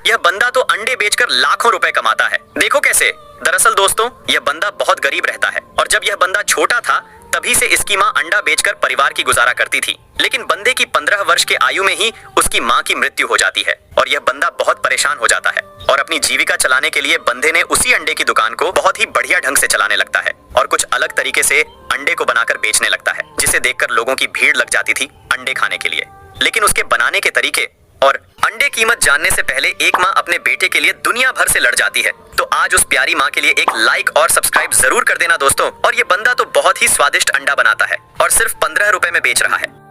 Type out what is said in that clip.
यह बंदा तो अंडे बेचकर लाखों रुपए कमाता है। देखो कैसे। दरअसल दोस्तों, यह बंदा बहुत गरीब रहता है और जब यह बंदा छोटा था तभी से इसकी माँ अंडा बेचकर परिवार की गुजारा करती थी। लेकिन बंदे की 15 वर्ष के आयु में ही उसकी माँ की मृत्यु हो जाती है और यह बंदा बहुत परेशान हो जाता है और अपनी जीविका चलाने के लिए बंदे ने उसी अंडे की दुकान को बहुत ही बढ़िया ढंग से चलाने लगता है और कुछ अलग तरीके से अंडे को बनाकर बेचने लगता है, जिसे देखकर लोगों की भीड़ लग जाती थी अंडे खाने के लिए। लेकिन उसके बनाने के तरीके और अंडे कीमत जानने से पहले एक माँ अपने बेटे के लिए दुनिया भर से लड़ जाती है। तो आज उस प्यारी माँ के लिए एक लाइक और सब्सक्राइब जरूर कर देना दोस्तों। और ये बंदा तो बहुत ही स्वादिष्ट अंडा बनाता है और सिर्फ 15 रुपए में बेच रहा है।